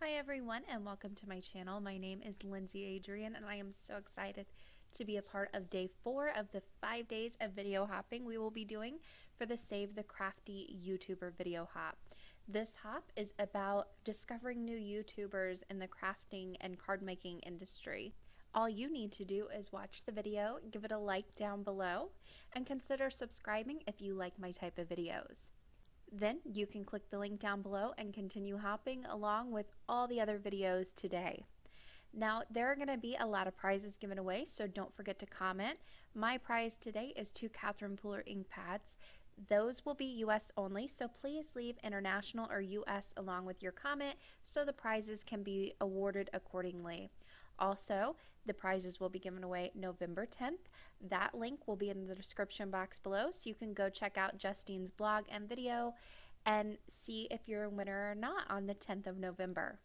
Hi everyone and welcome to my channel. My name is Lindsay Adreon and I am so excited to be a part of day 4 of the 5 days of video hopping we will be doing for the Save the Crafty YouTuber video hop. This hop is about discovering new YouTubers in the crafting and card making industry. All you need to do is watch the video, give it a like down below, and consider subscribing if you like my type of videos. Then you can click the link down below and continue hopping along with all the other videos today. Now, there are going to be a lot of prizes given away, so don't forget to comment. My prize today is 2 Catherine Pooler ink pads. Those will be US only, so please leave international or US along with your comment so the prizes can be awarded accordingly. Also, the prizes will be given away November 10th. That link will be in the description box below, so you can go check out Justine's blog and video and see if you're a winner or not on the 10th of November.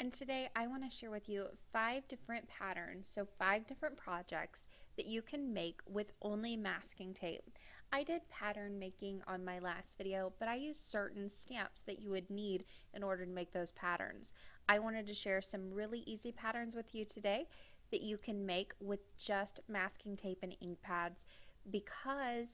And today I want to share with you 5 different patterns, so 5 different projects that you can make with only masking tape. I did pattern making on my last video, but I used certain stamps that you would need in order to make those patterns. I wanted to share some really easy patterns with you today that you can make with just masking tape and ink pads because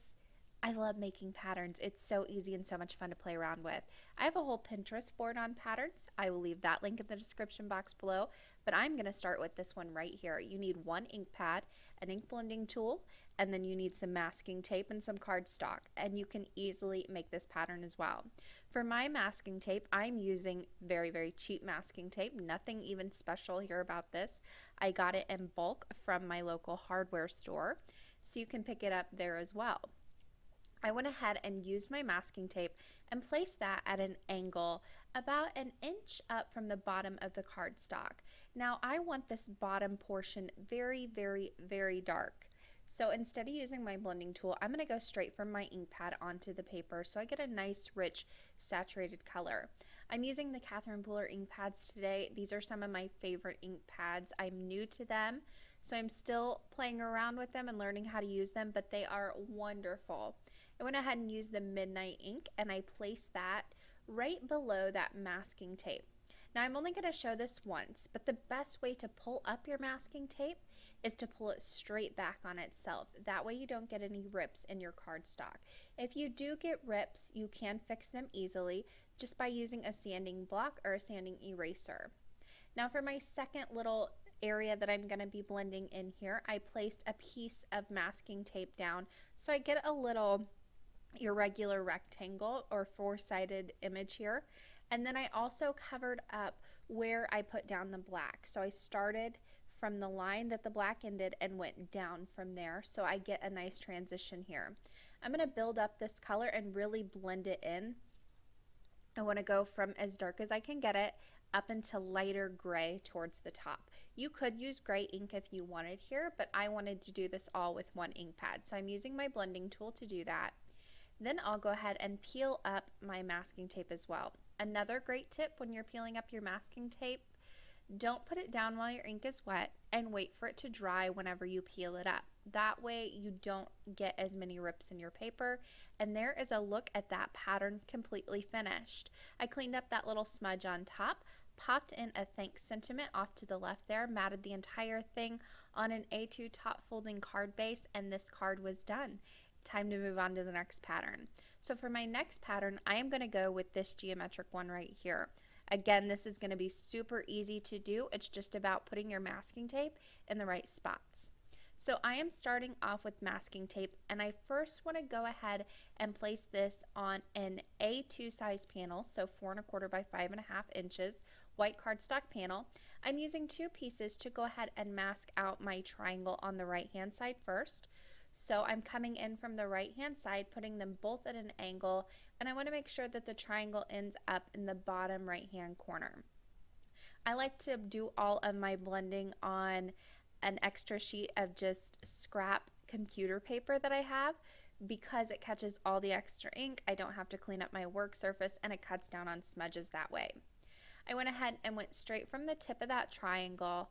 I love making patterns. It's so easy and so much fun to play around with. I have a whole Pinterest board on patterns. I will leave that link in the description box below, but I'm going to start with this one right here. You need 1 ink pad, an ink blending tool, and then you need some masking tape and some cardstock, and you can easily make this pattern as well. For my masking tape, I'm using very cheap masking tape, nothing even special here about this. I got it in bulk from my local hardware store, so you can pick it up there as well. I went ahead and used my masking tape and placed that at an angle about an inch up from the bottom of the cardstock. Now I want this bottom portion very dark. So instead of using my blending tool, I'm going to go straight from my ink pad onto the paper so I get a nice rich saturated color. I'm using the Catherine Pooler ink pads today. These are some of my favorite ink pads. I'm new to them, so I'm still playing around with them and learning how to use them, but they are wonderful. I went ahead and used the Midnight ink and I placed that right below that masking tape. Now I'm only going to show this once, but the best way to pull up your masking tape is to pull it straight back on itself. That way you don't get any rips in your cardstock. If you do get rips, you can fix them easily just by using a sanding block or a sanding eraser. Now for my second little area that I'm going to be blending in here, I placed a piece of masking tape down so I get a little irregular rectangle or 4-sided image here. And then I also covered up where I put down the black. So I started from the line that the black ended and went down from there, so I get a nice transition here. I'm going to build up this color and really blend it in. I want to go from as dark as I can get it up into lighter gray towards the top. You could use gray ink if you wanted here, but I wanted to do this all with 1 ink pad, so I'm using my blending tool to do that. Then I'll go ahead and peel up my masking tape as well. Another great tip when you're peeling up your masking tape, don't put it down while your ink is wet and wait for it to dry whenever you peel it up. That way you don't get as many rips in your paper. And there is a look at that pattern completely finished. I cleaned up that little smudge on top, popped in a thanks sentiment off to the left there, matted the entire thing on an A2 top folding card base, and this card was done. Time to move on to the next pattern. So for my next pattern, I am going to go with this geometric one right here. Again, this is going to be super easy to do. It's just about putting your masking tape in the right spots. So I am starting off with masking tape, and I first want to go ahead and place this on an A2 size panel, so 4 1/4 by 5 1/2 inches, white cardstock panel. I'm using 2 pieces to go ahead and mask out my triangle on the right hand side first. So I'm coming in from the right hand side, putting them both at an angle, and I want to make sure that the triangle ends up in the bottom right hand corner. I like to do all of my blending on an extra sheet of just scrap computer paper that I have because it catches all the extra ink. I don't have to clean up my work surface, and it cuts down on smudges that way. I went ahead and went straight from the tip of that triangle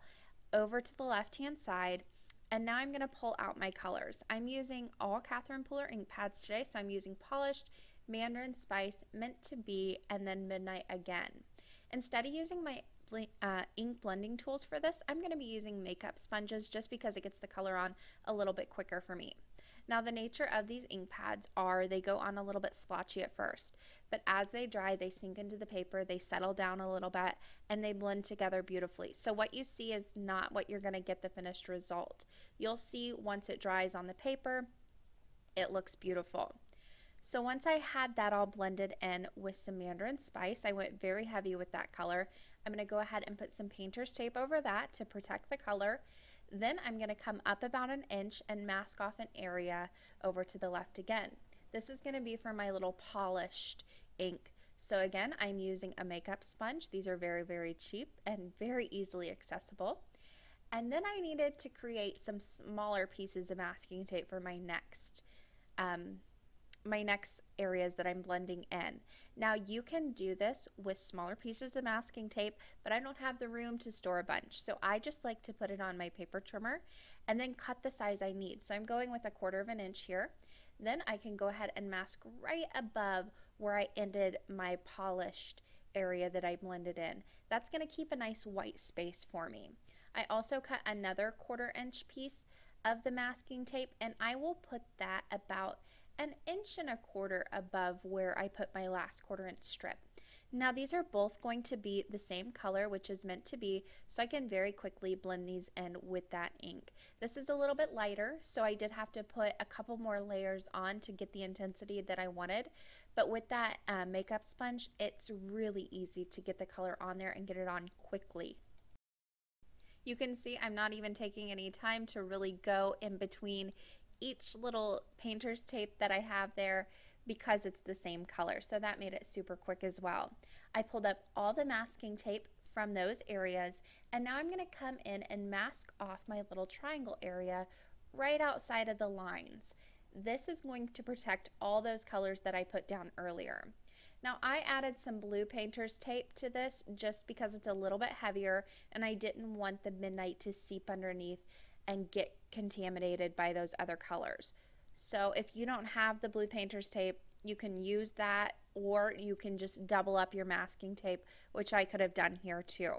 over to the left hand side. And now I'm going to pull out my colors. I'm using all Catherine Pooler ink pads today, so I'm using Polished, Mandarin Spice, Meant to Be, and then Midnight again. Instead of using my ink blending tools for this, I'm going to be using makeup sponges just because it gets the color on a little bit quicker for me. Now the nature of these ink pads are they go on a little bit splotchy at first, but as they dry, they sink into the paper, they settle down a little bit, and they blend together beautifully. So what you see is not what you're going to get the finished result. You'll see once it dries on the paper, it looks beautiful. So once I had that all blended in with some mandarin spice, I went very heavy with that color. I'm going to go ahead and put some painter's tape over that to protect the color. Then I'm going to come up about an inch and mask off an area over to the left again. This is going to be for my little polished ink. So again, I'm using a makeup sponge. These are very, very cheap and very easily accessible. And then I needed to create some smaller pieces of masking tape for my next areas that I'm blending in. Now you can do this with smaller pieces of masking tape, but I don't have the room to store a bunch. So I just like to put it on my paper trimmer and then cut the size I need. So I'm going with 1/4 of an inch here. Then I can go ahead and mask right above where I ended my polished area that I blended in. That's going to keep a nice white space for me. I also cut another 1/4 inch piece of the masking tape, and I will put that about 1.25 inches above where I put my last 1/4 inch strip. Now these are both going to be the same color, which is meant to be, so I can very quickly blend these in with that ink. This is a little bit lighter, so I did have to put a couple more layers on to get the intensity that I wanted, but with that makeup sponge, it's really easy to get the color on there and get it on quickly. You can see I'm not even taking any time to really go in between each little painter's tape that I have there because it's the same color. So that made it super quick as well. I pulled up all the masking tape from those areas, and now I'm going to come in and mask off my little triangle area right outside of the lines. This is going to protect all those colors that I put down earlier. Now I added some blue painter's tape to this just because it's a little bit heavier and I didn't want the midnight to seep underneath and get contaminated by those other colors. So if you don't have the blue painter's tape, you can use that, or you can just double up your masking tape, which I could have done here too.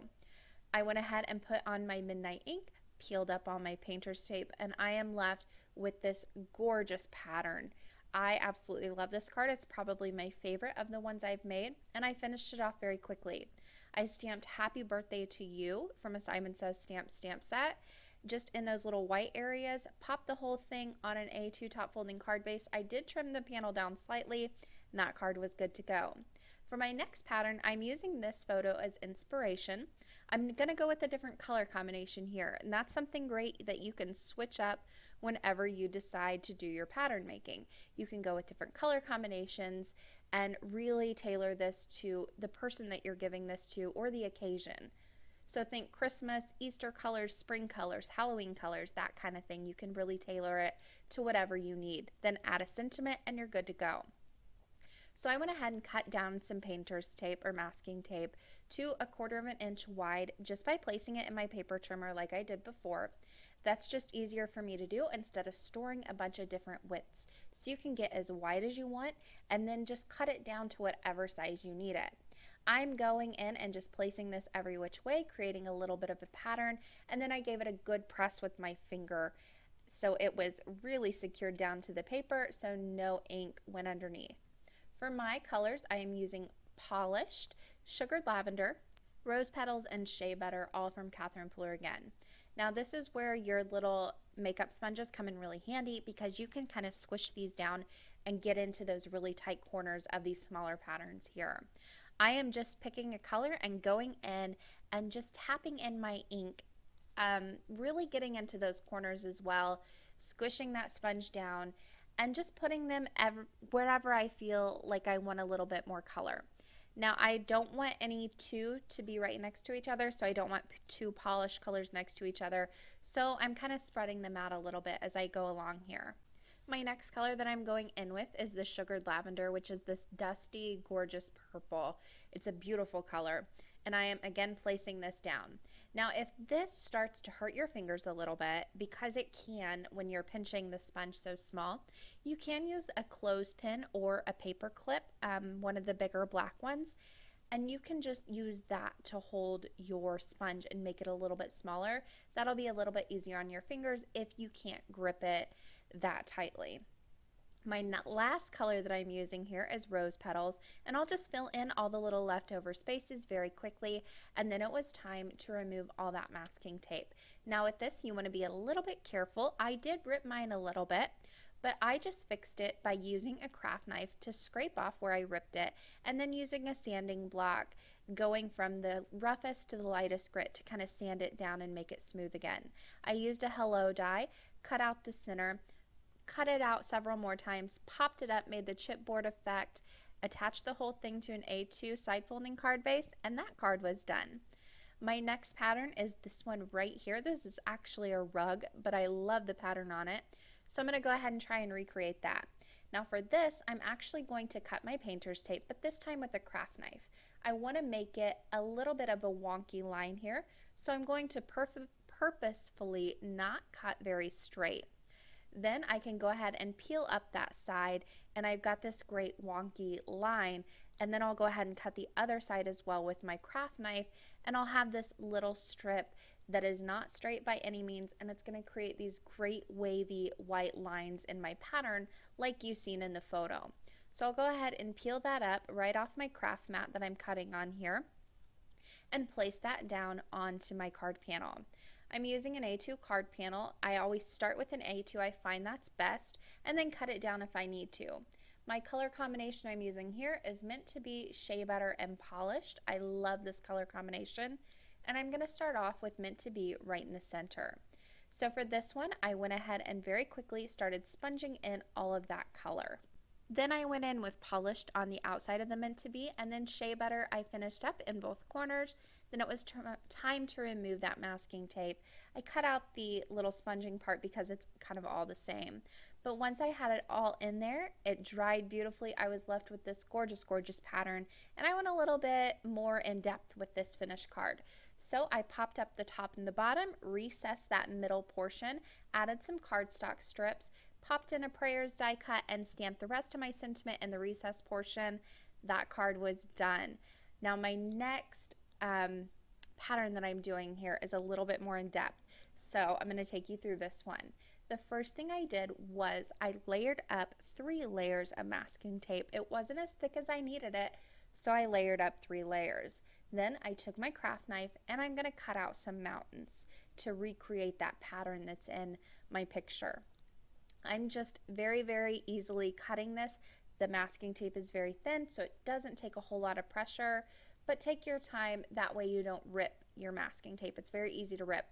I went ahead and put on my midnight ink, peeled up all my painter's tape, and I am left with this gorgeous pattern. I absolutely love this card. It's probably my favorite of the ones I've made, and I finished it off very quickly. I stamped Happy Birthday to You from a Simon Says stamp set just in those little white areas, popped the whole thing on an A2 top folding card base. I did trim the panel down slightly, and that card was good to go. For my next pattern, I'm using this photo as inspiration. I'm going to go with a different color combination here, and that's something great that you can switch up whenever you decide to do your pattern making. You can go with different color combinations and really tailor this to the person that you're giving this to or the occasion. So think Christmas, Easter colors, spring colors, Halloween colors, that kind of thing. You can really tailor it to whatever you need. Then add a sentiment and you're good to go. So I went ahead and cut down some painter's tape or masking tape to 1/4 of an inch wide just by placing it in my paper trimmer like I did before. That's just easier for me to do instead of storing a bunch of different widths. So you can get as wide as you want and then just cut it down to whatever size you need it. I'm going in and just placing this every which way, creating a little bit of a pattern, and then I gave it a good press with my finger so it was really secured down to the paper so no ink went underneath. For my colors, I am using Polished, Sugared Lavender, Rose Petals, and Shea Butter, all from Catherine Fleur again. Now this is where your little makeup sponges come in really handy because you can kind of squish these down and get into those really tight corners of these smaller patterns here. I am just picking a color and going in and just tapping in my ink, really getting into those corners as well, squishing that sponge down, and just putting them wherever I feel like I want a little bit more color. Now I don't want any two to be right next to each other, so I don't want two polished colors next to each other, so I'm kind of spreading them out a little bit as I go along here. My next color that I'm going in with is the Sugared Lavender, which is this dusty, gorgeous purple. It's a beautiful color, and I am again placing this down. Now if this starts to hurt your fingers a little bit, because it can when you're pinching the sponge so small, you can use a clothespin or a paper clip, one of the bigger black ones, and you can just use that to hold your sponge and make it a little bit smaller. That'll be a little bit easier on your fingers if you can't grip it that tightly. My last color that I'm using here is Rose Petals, and I'll just fill in all the little leftover spaces very quickly, and then it was time to remove all that masking tape. Now with this, you want to be a little bit careful. I did rip mine a little bit, but I just fixed it by using a craft knife to scrape off where I ripped it, and then using a sanding block, going from the roughest to the lightest grit to kind of sand it down and make it smooth again. I used a hello die, cut out the center, cut it out several more times, popped it up, made the chipboard effect, attached the whole thing to an A2 side folding card base, and that card was done. My next pattern is this one right here. This is actually a rug, but I love the pattern on it. So I'm going to go ahead and try and recreate that. Now for this, I'm actually going to cut my painter's tape, but this time with a craft knife. I want to make it a little bit of a wonky line here, so I'm going to purposefully not cut very straight. Then I can go ahead and peel up that side, and I've got this great wonky line, and then I'll go ahead and cut the other side as well with my craft knife, and I'll have this little strip that is not straight by any means, and it's going to create these great wavy white lines in my pattern like you've seen in the photo. So I'll go ahead and peel that up right off my craft mat that I'm cutting on here and place that down onto my card panel. I'm using an A2 card panel. I always start with an A2, I find that's best, and then cut it down if I need to. My color combination I'm using here is meant to be Shea Butter and Polished. I love this color combination, and I'm going to start off with Meant to Be right in the center. So for this one, I went ahead and very quickly started sponging in all of that color. Then I went in with Polished on the outside of the Meant to Be, and then Shea Butter I finished up in both corners. Then it was time to remove that masking tape. I cut out the little sponging part because it's kind of all the same. But once I had it all in there, it dried beautifully. I was left with this gorgeous, gorgeous pattern, and I went a little bit more in depth with this finished card. So I popped up the top and the bottom, recessed that middle portion, added some cardstock strips, popped in a prayers die cut, and stamped the rest of my sentiment in the recessed portion. That card was done. Now my next pattern that I'm doing here is a little bit more in depth, so I'm going to take you through this one. The first thing I did was I layered up 3 layers of masking tape. It wasn't as thick as I needed it, so I layered up 3 layers. Then I took my craft knife and I'm going to cut out some mountains to recreate that pattern that's in my picture. I'm just very, very easily cutting this. The masking tape is very thin, so it doesn't take a whole lot of pressure, but take your time, that way you don't rip your masking tape. It's very easy to rip.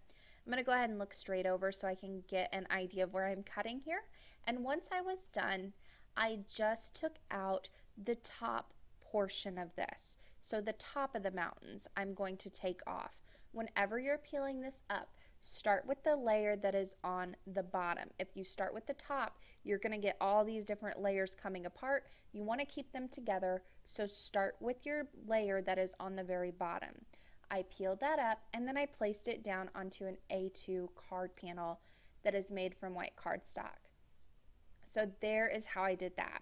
I'm going to go ahead and look straight over so I can get an idea of where I'm cutting here. And once I was done, I just took out the top portion of this. So the top of the mountains I'm going to take off. Whenever you're peeling this up, start with the layer that is on the bottom. If you start with the top, you're going to get all these different layers coming apart. You want to keep them together, so start with your layer that is on the very bottom. I peeled that up and then I placed it down onto an A2 card panel that is made from white cardstock. So there is how I did that.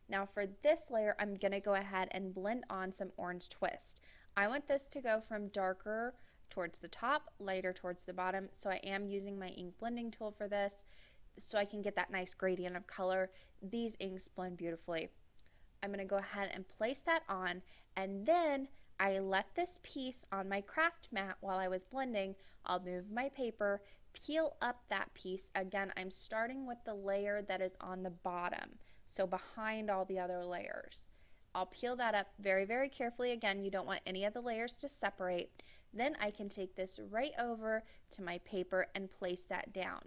Now for this layer, I'm going to go ahead and blend on some orange twist. I want this to go from darker towards the top, lighter towards the bottom, so I am using my ink blending tool for this so I can get that nice gradient of color. These inks blend beautifully. I'm going to go ahead and place that on, and then I left this piece on my craft mat while I was blending. I'll move my paper, peel up that piece. Again, I'm starting with the layer that is on the bottom, so behind all the other layers. I'll peel that up very, very carefully. Again, you don't want any of the layers to separate. Then I can take this right over to my paper and place that down.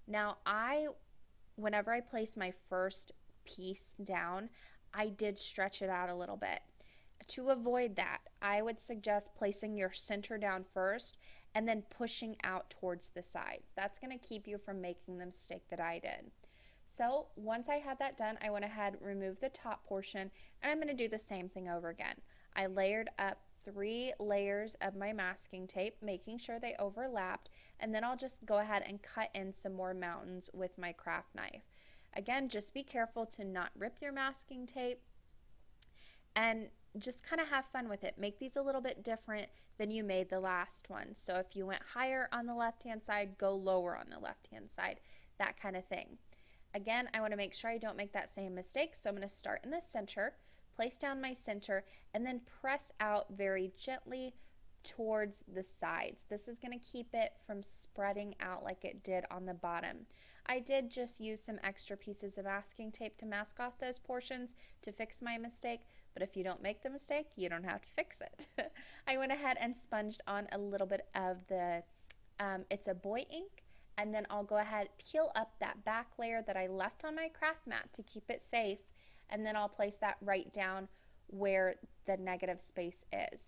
Now whenever I place my first piece down, I did stretch it out a little bit. To avoid that, I would suggest placing your center down first and then pushing out towards the sides. That's going to keep you from making the mistake that I did. So once I had that done, I went ahead, removed the top portion, and I'm going to do the same thing over again. I layered up 3 layers of my masking tape, making sure they overlapped, and then I'll just go ahead and cut in some more mountains with my craft knife. Again, just be careful to not rip your masking tape. and just kind of have fun with it. Make these a little bit different than you made the last one. So if you went higher on the left hand side, go lower on the left hand side, that kind of thing. Again, I want to make sure I don't make that same mistake, so I'm going to start in the center, place down my center, and then press out very gently towards the sides. This is going to keep it from spreading out like it did on the bottom. I did just use some extra pieces of masking tape to mask off those portions to fix my mistake, but if you don't make the mistake, you don't have to fix it. I went ahead and sponged on a little bit of the It's a Boy ink, and then I'll go ahead, peel up that back layer that I left on my craft mat to keep it safe, and then I'll place that right down where the negative space is.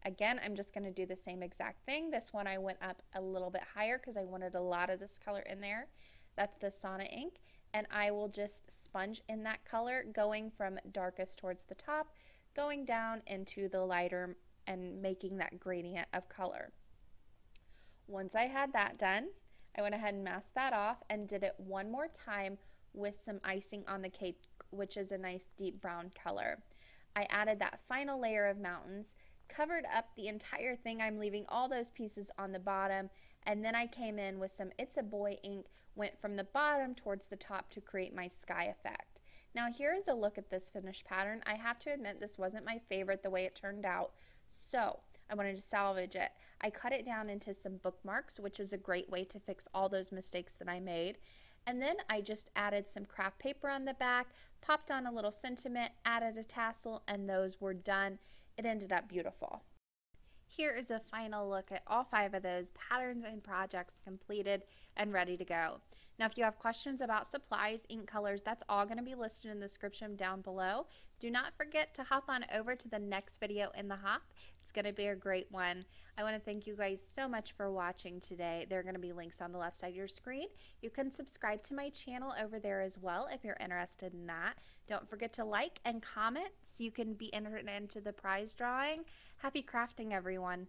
Again, I'm just going to do the same exact thing. This one I went up a little bit higher because I wanted a lot of this color in there. That's the Sauna ink, and I will just sponge in that color, going from darkest towards the top, going down into the lighter and making that gradient of color. Once I had that done, I went ahead and masked that off and did it one more time with some icing on the cake, which is a nice deep brown color. I added that final layer of mountains, covered up the entire thing. I'm leaving all those pieces on the bottom, and then I came in with some It's a Boy ink, went from the bottom towards the top to create my sky effect. Now here is a look at this finished pattern. I have to admit this wasn't my favorite the way it turned out, so I wanted to salvage it. I cut it down into some bookmarks, which is a great way to fix all those mistakes that I made. And then I just added some craft paper on the back, popped on a little sentiment, added a tassel, and those were done. It ended up beautiful. Here is a final look at all 5 of those patterns and projects completed and ready to go. Now, if you have questions about supplies, ink colors, that's all going to be listed in the description down below. Do not forget to hop on over to the next video in the hop. It's going to be a great one. I want to thank you guys so much for watching today. There are going to be links on the left side of your screen. You can subscribe to my channel over there as well if you're interested in that. Don't forget to like and comment so you can be entered into the prize drawing. Happy crafting, everyone.